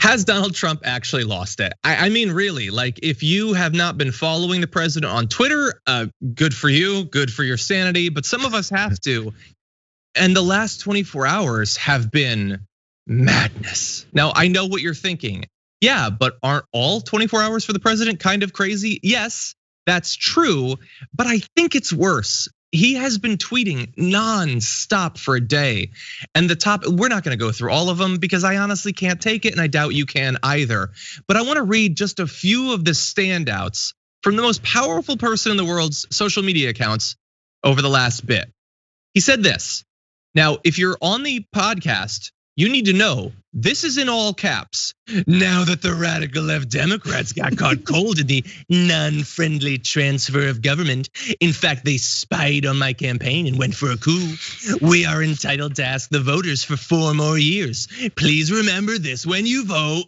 Has Donald Trump actually lost it? I mean, really, like if you have not been following the president on Twitter, good for you, good for your sanity, but some of us have to. And the last 24 hours have been madness. Now, I know what you're thinking. Yeah, but aren't all 24 hours for the president kind of crazy? Yes, that's true, but I think it's worse. He has been tweeting nonstop for a day. And we're not gonna go through all of them because I honestly can't take it and I doubt you can either. But I wanna read just a few of the standouts from the most powerful person in the world's social media accounts over the last bit. He said this. Now, if you're on the podcast, you need to know this is in all caps. Now that the radical left Democrats got caught cold in the non-friendly transfer of government, in fact, they spied on my campaign and went for a coup. We are entitled to ask the voters for 4 more years. Please remember this when you vote.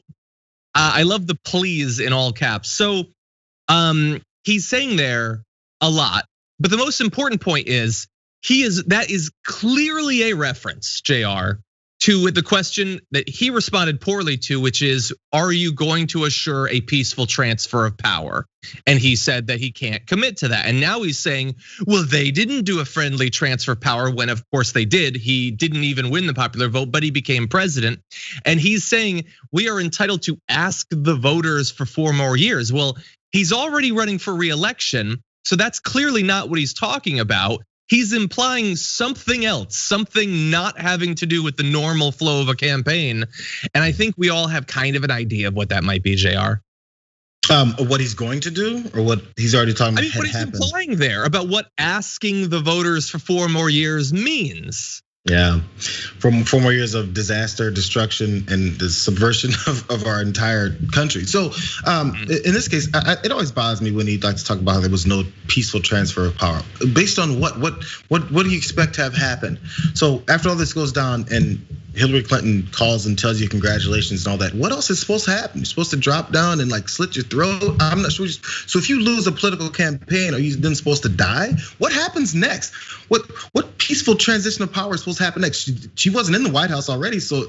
I love the please in all caps. So he's saying there a lot, but the most important point is that is clearly a reference, JR, to the question that he responded poorly to, which is, are you going to assure a peaceful transfer of power? And he said that he can't commit to that. And now he's saying, well, they didn't do a friendly transfer of power when of course they did. He didn't even win the popular vote, but he became president. And he's saying we are entitled to ask the voters for 4 more years. Well, he's already running for re-election, so that's clearly not what he's talking about. He's implying something else, something not having to do with the normal flow of a campaign. And I think we all have kind of an idea of what that might be, JR. What he's going to do or what he's already talking about. I mean, what he's implying there about what asking the voters for 4 more years means. Yeah, from 4 more years of disaster, destruction, and the subversion of our entire country. So in this case, it always bothers me when he likes to talk about how there was no peaceful transfer of power. Based on what do you expect to have happen? So after all this goes down and Hillary Clinton calls and tells you congratulations and all that, what else is supposed to happen? You're supposed to drop down and like slit your throat? I'm not sure. So if you lose a political campaign, are you then supposed to die? What happens next? What peaceful transition of power is supposed to happen next? She wasn't in the White House already, so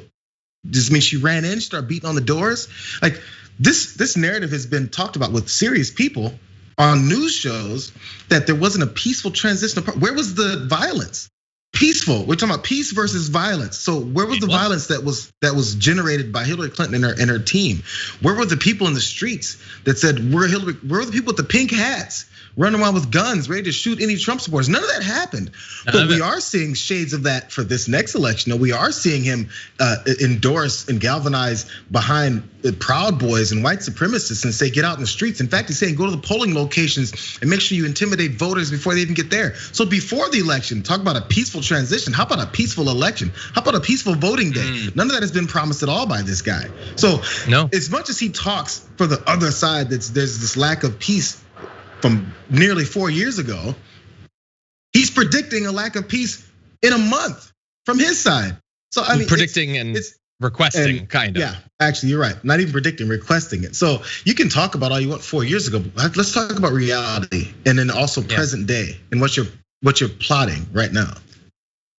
does it mean she ran in, started beating on the doors? Like this narrative has been talked about with serious people on news shows that there wasn't a peaceful transition of power. Where was the violence? Peaceful. We're talking about peace versus violence. So where was the violence that was generated by Hillary Clinton and her team? Where were the people in the streets that said we're Hillary? Where were the people with the pink hats running around with guns, ready to shoot any Trump supporters? None of that happened. But we are seeing shades of that for this next election. We are seeing him endorse and galvanize behind the Proud Boys and white supremacists and say, get out in the streets. In fact, he's saying go to the polling locations and make sure you intimidate voters before they even get there. So before the election, talk about a peaceful transition. How about a peaceful election? How about a peaceful voting day? None of that has been promised at all by this guy. So as much as he talks for the other side, there's this lack of peace from nearly 4 years ago, he's predicting a lack of peace in a month from his side. So I mean, predicting it's requesting, kind of. Yeah, actually, you're right. Not even predicting, requesting it. So you can talk about all you want 4 years ago, but let's talk about reality and then also present day and what you're plotting right now.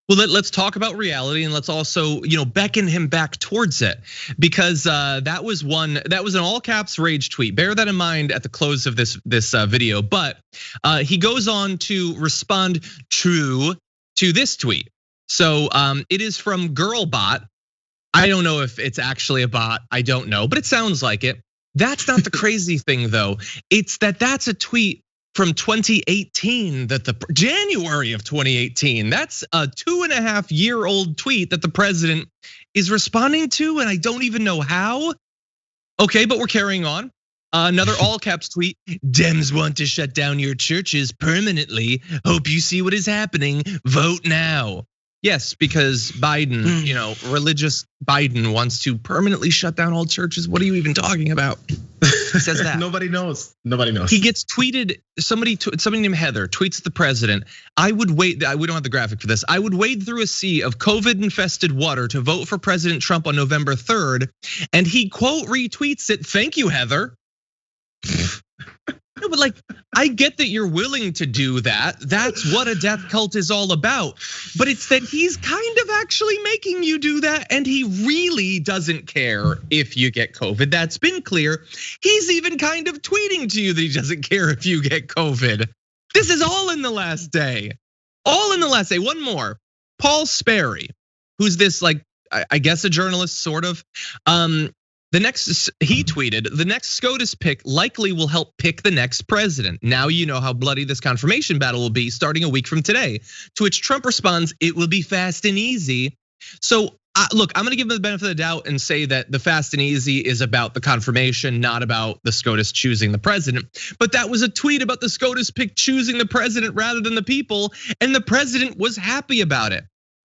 Well, let's talk about reality and let's also, beckon him back towards it, because that was an all caps rage tweet. Bear that in mind at the close of this video. But he goes on to respond true to this tweet. So it is from Girlbot. I don't know if it's actually a bot. I don't know, but it sounds like it. That's not the crazy thing though. It's that's a tweet from 2018 January of 2018. That's a 2.5-year-old tweet that the president is responding to, and I don't even know how. Okay, but we're carrying on. Another all caps tweet, Dems want to shut down your churches permanently. Hope you see what is happening, vote now. Yes, because Biden, religious Biden wants to permanently shut down all churches. What are you even talking about? He says that. Nobody knows. Nobody knows. He gets tweeted. Somebody named Heather tweets the president. We don't have the graphic for this. I would wade through a sea of COVID-infested water to vote for President Trump on November 3rd, and he quote retweets it. Thank you, Heather. No, but like, I get that you're willing to do that. That's what a death cult is all about. But it's that he's kind of actually making you do that, and he really doesn't care if you get COVID. That's been clear. He's even kind of tweeting to you that he doesn't care if you get COVID. This is all in the last day. All in the last day. One more. Paul Sperry, who's this, like, I guess a journalist, sort of. He tweeted, the next SCOTUS pick likely will help pick the next president. Now you know how bloody this confirmation battle will be starting a week from today. To which Trump responds, it will be fast and easy. So look, I'm gonna give him the benefit of the doubt and say that the fast and easy is about the confirmation, not about the SCOTUS choosing the president. But that was a tweet about the SCOTUS pick choosing the president rather than the people, and the president was happy about it.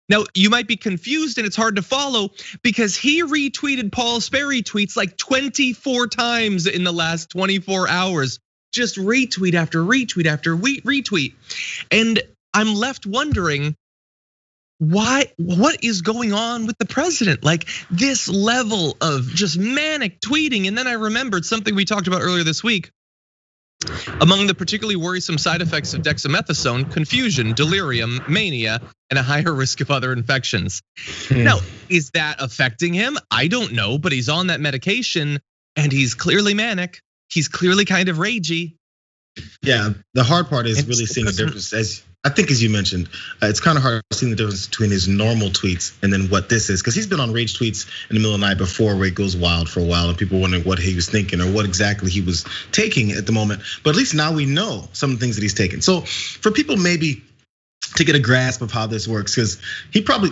Now, you might be confused and it's hard to follow because he retweeted Paul Sperry tweets like 24 times in the last 24 hours. Just retweet after retweet after retweet. And I'm left wondering, what is going on with the president? Like this level of just manic tweeting. And then I remembered something we talked about earlier this week. Among the particularly worrisome side effects of dexamethasone, confusion, delirium, mania, and a higher risk of other infections. Now, is that affecting him? I don't know, but he's on that medication and he's clearly manic. He's clearly kind of ragey. Yeah, the hard part is really seeing the difference. As you mentioned, it's kind of hard seeing the difference between his normal tweets and then what this is, because he's been on rage tweets in the middle of the night before where he goes wild for a while and people wondering what he was thinking or what exactly he was taking at the moment. But at least now we know some of the things that he's taking. So for people maybe to get a grasp of how this works, because he probably,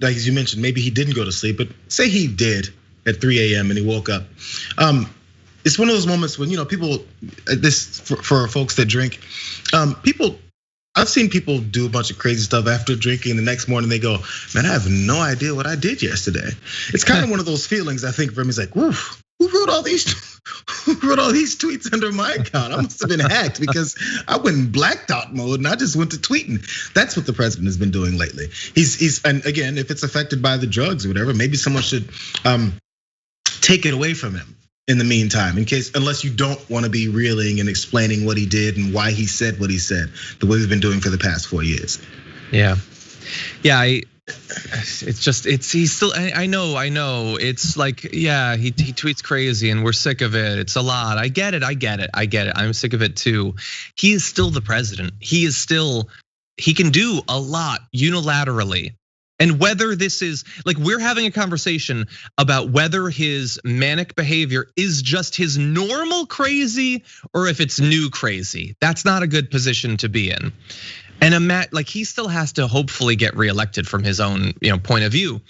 like as you mentioned, maybe he didn't go to sleep, but say he did at 3 a.m. and he woke up. It's one of those moments when people, this for folks that drink, I've seen people do a bunch of crazy stuff after drinking. The next morning they go, man, I have no idea what I did yesterday. It's kind of one of those feelings I think for me. It's like, woof, who wrote all these tweets under my account? I must have been hacked because I went in blacked out mode and I just went to tweeting. That's what the president has been doing lately. And again, if it's affected by the drugs or whatever, maybe someone should take it away from him in the meantime, unless you don't want to be reeling and explaining what he did and why he said what he said, the way we've been doing for the past 4 years. Yeah, he's still, I know. It's like, yeah, he tweets crazy and we're sick of it. It's a lot. I get it. I'm sick of it too. He is still the president. He can do a lot unilaterally. And whether this is, like, we're having a conversation about whether his manic behavior is just his normal crazy or if it's new crazy. That's not a good position to be in. And like, he still has to hopefully get reelected from his own point of view.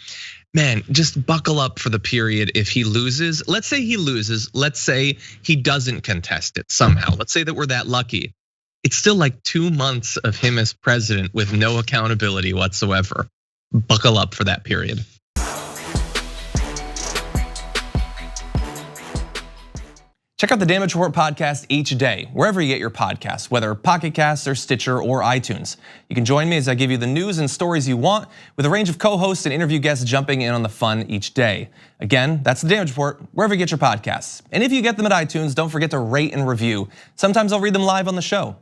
Man, just buckle up for the period if he loses. Let's say he loses. Let's say he doesn't contest it somehow. Let's say that we're that lucky. It's still like 2 months of him as president with no accountability whatsoever. Buckle up for that period. Check out the Damage Report podcast each day, wherever you get your podcasts, whether Pocket Casts or Stitcher or iTunes. You can join me as I give you the news and stories you want, with a range of co-hosts and interview guests jumping in on the fun each day. Again, that's the Damage Report, wherever you get your podcasts. And if you get them at iTunes, don't forget to rate and review. Sometimes I'll read them live on the show.